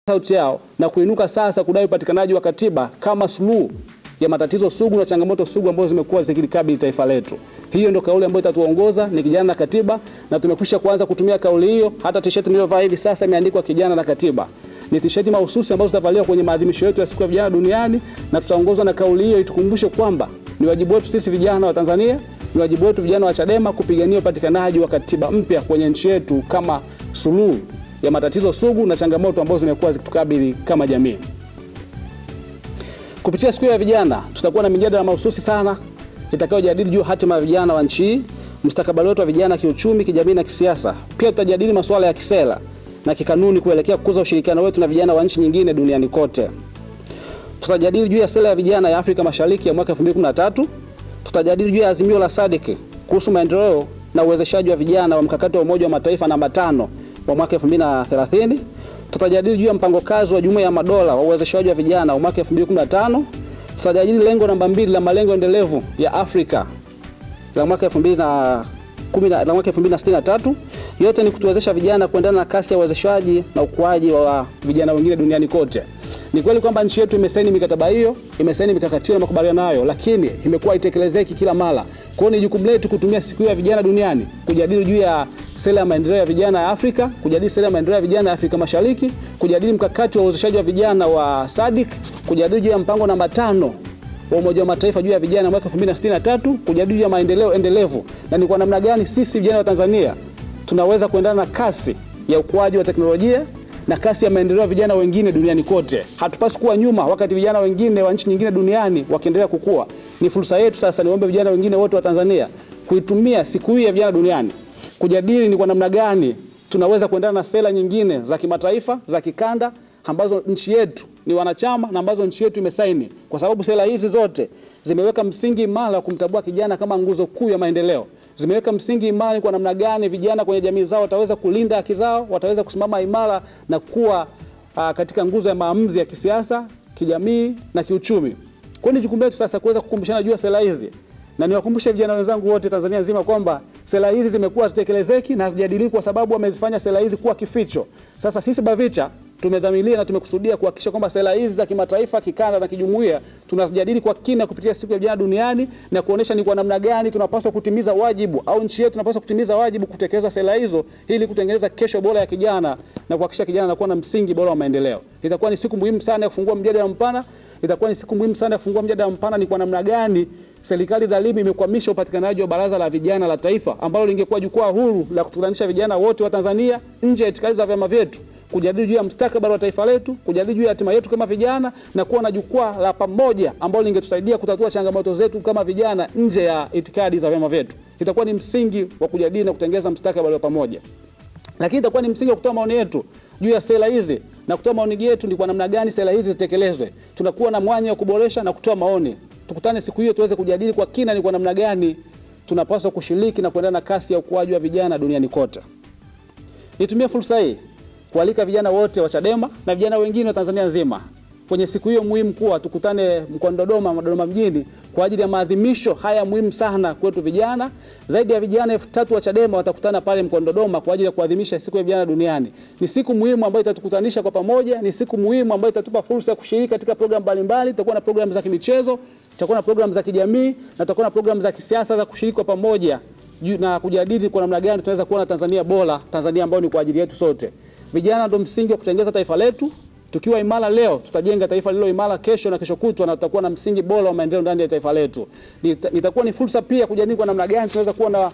sauti yao na kuinuka sasa kudai upatikanaji wa katiba kama suluhu ya matatizo sugu na changamoto sugu ambazo zimekuwa zikilikabili taifa letu. Hiyo ndio kauli ambayo itatuongoza, ni kijana na katiba, na tumekwisha kuanza kutumia kauli hiyo. Hata t-shirt niliyovaa hivi sasa imeandikwa kijana na katiba. Ni t-shirt mahususi ambazo zitavaliwa kwenye maadhimisho yetu ya siku ya vijana duniani, na tutaongozwa na kauli hiyo itukumbushe kwamba ni wajibu wetu sisi vijana wa Tanzania, ni wajibu wetu vijana wa Chadema kupigania upatikanaji wa katiba mpya kwenye nchi yetu kama suluhu ya matatizo sugu na changamoto ambazo zimekuwa zikitukabili kama jamii. Kupitia siku ya vijana tutakuwa na mijadala mahususi sana itakayojadili juu hatima ya vijana wa nchi, mustakabali wetu wa vijana kiuchumi, kijamii na kisiasa. Pia tutajadili masuala ya kisera na kikanuni kuelekea kukuza ushirikiano wetu na vijana wa nchi nyingine duniani kote. Tutajadili juu ya sera ya vijana ya Afrika Mashariki ya mwaka 2013. Tutajadili juu ya azimio la SADC kuhusu maendeleo na uwezeshaji wa vijana wa mkakati wa Umoja wa Mataifa namba 5 wa mwaka 2030. Tutajadili juu ya mpango kazi wa Jumuiya ya Madola wa uwezeshaji wa vijana wa mwaka 2015. Tutajadili lengo namba 2 la malengo endelevu ya Afrika la mwaka 2063. Yote ni kutuwezesha vijana kuendana na kasi ya uwezeshaji na ukuaji wa vijana wengine duniani kote. Ni kweli kwamba nchi yetu imesaini mikataba hiyo, imesaini mikakati na makubaliano hayo, lakini imekuwa itekelezeki kila mara. Kwa hiyo ni jukumu letu kutumia siku ya vijana duniani kujadili juu ya sera ya maendeleo ya vijana ya Afrika, kujadili sera ya maendeleo ya vijana ya Afrika Mashariki, kujadili mkakati wa uwezeshaji wa vijana wa SADC, kujadili juu ya mpango namba 5 wa Umoja wa Mataifa juu ya vijana mwaka 2063, kujadili juu ya maendeleo endelevu na ni kwa namna gani sisi vijana wa Tanzania tunaweza kuendana na kasi ya ukuaji wa teknolojia na kasi ya maendeleo ya vijana wengine duniani kote. Hatupaswi kuwa nyuma wakati vijana wengine wa nchi nyingine duniani wakiendelea kukua. Ni fursa yetu sasa, niombe vijana wengine wote wa Tanzania kuitumia siku hii ya vijana duniani kujadili ni kwa namna gani tunaweza kuendana na sera nyingine za kimataifa, za kikanda ambazo nchi yetu ni wanachama na ambazo nchi yetu imesaini, kwa sababu sera hizi zote zimeweka msingi imara wa kumtambua kijana kama nguzo kuu ya maendeleo. Zimeweka msingi imara kwa namna gani vijana kwenye jamii zao wataweza kulinda haki zao, wataweza kusimama imara na kuwa katika nguzo ya maamuzi ya kisiasa, kijamii na kiuchumi. Kwa hiyo ni jukumu letu sasa kuweza kukumbushana juu ya sera hizi. Na niwakumbushe vijana wenzangu wote Tanzania nzima kwamba sera hizi zimekuwa zitekelezeki na hazijadiliwi kwa sababu wamezifanya sera hizi kuwa kificho. Sasa sisi BAVICHA tumedhamiria na tumekusudia kuhakikisha kwamba sera hizi za kimataifa, kikanda na kijumuiya tunazijadili kwa kina kupitia siku ya vijana duniani na kuonesha ni kwa namna gani tunapaswa kutimiza wajibu au nchi yetu tunapaswa kutimiza wajibu kutekeleza sera hizo ili kutengeneza kesho bora ya kijana na kuhakikisha kijana anakuwa na msingi bora wa maendeleo. Itakuwa ni siku muhimu sana ya kufungua mjadala mpana. Itakuwa ni siku muhimu sana ya kufungua mjadala mpana ni kwa namna gani serikali dhalimu imekwamisha upatikanaji wa Baraza la Vijana la Taifa ambalo lingekuwa jukwaa huru la kutukutanisha vijana wote wa Tanzania nje ya itikadi za vyama vyetu, kujadili juu ya mustakabali wa taifa letu, kujadili juu ya hatima yetu kama vijana na kuwa na jukwaa la pamoja ambalo lingetusaidia kutatua changamoto zetu kama vijana nje ya itikadi za vyama vyetu. Itakuwa ni msingi wa kujadili na kutengeneza mustakabali wa pamoja. Lakini itakuwa ni msingi wa kutoa maoni yetu juu ya sera hizi na kutoa maoni yetu ni kwa namna gani sera hizi zitekelezwe. Tunakuwa na mwanya wa kuboresha na kutoa maoni. Tukutane siku hiyo tuweze kujadili kwa kina ni kwa namna gani tunapaswa kushiriki na kuendana na kasi ya ukuaji wa vijana duniani kote. Nitumie fursa hii kualika vijana wote wa Chadema na vijana wengine wa Tanzania nzima kwenye siku hiyo muhimu kuwa tukutane mkoani Dodoma mjini kwa ajili ya maadhimisho haya muhimu sana kwetu vijana. Zaidi ya vijana 3000 wa Chadema watakutana pale mkoani Dodoma kwa ajili ya kuadhimisha siku ya vijana duniani. Ni siku muhimu ambayo itatukutanisha kwa pamoja, ni siku muhimu ambayo itatupa fursa ya kushiriki katika programu mbalimbali. Tutakuwa na programu za kimichezo, tutakuwa na programu za kijamii na tutakuwa na programu za kisiasa za kushiriki kwa pamoja na kujadili kwa namna gani tunaweza kuwa na Tanzania bora, Tanzania ambayo ni kwa ajili yetu sote. Vijana ndio msingi wa kutengeneza taifa letu. Tukiwa imara leo, tutajenga taifa lililo imara kesho na kesho kutwa na tutakuwa na msingi bora wa maendeleo ndani ya taifa letu. Nitakuwa ni fursa pia kujadili kwa namna gani tunaweza kuwa na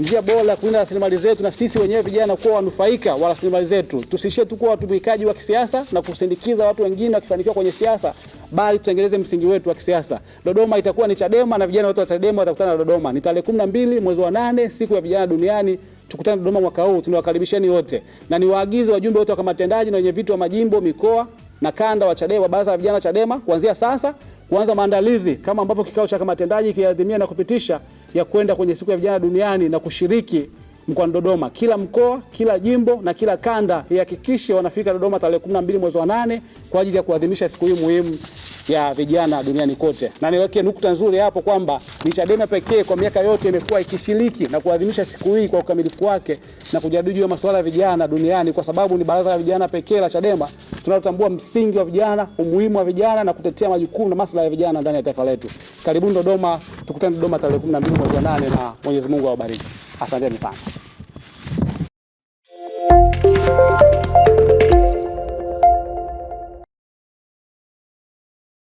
njia bora ya kulinda rasilimali zetu na sisi wenyewe vijana kuwa wanufaika wa rasilimali zetu. Tusishie tu kuwa watumikaji wa kisiasa na kusindikiza watu wengine wakifanikiwa kwenye siasa, bali tutengeneze msingi wetu wa kisiasa. Dodoma itakuwa ni Chadema na vijana wote wa Chadema watakutana Dodoma. Ni tarehe 12 mwezi wa 8 siku ya vijana duniani. Tukutane Dodoma mwaka huu, tunawakaribisheni wote. Na niwaagize wajumbe wote wa kamati tendaji na wenye viti wa majimbo, mikoa na kanda wa Chadema, Baraza la Vijana Chadema kuanzia sasa kuanza maandalizi kama ambavyo kikao cha kamati tendaji kiadhimia na kupitisha ya kwenda kwenye siku ya vijana duniani na kushiriki mkoani Dodoma. Kila mkoa, kila jimbo na kila kanda ihakikishe wanafika Dodoma tarehe 12 mwezi wa 8 kwa ajili ya kuadhimisha siku hii muhimu ya vijana duniani kote. Na niweke nukta nzuri hapo kwamba ni Chadema pekee kwa miaka yote imekuwa ikishiriki na kuadhimisha siku hii kwa ukamilifu wake na kujadili juu ya masuala ya vijana duniani, kwa sababu ni baraza la vijana pekee la Chadema tunatambua msingi wa vijana, umuhimu wa vijana na kutetea majukumu na maslahi ya vijana ndani ya taifa letu. Karibuni Dodoma, tukutane Dodoma tarehe 12 mwezi wa 8 na Mwenyezi Mungu awabariki. Asanteni sana.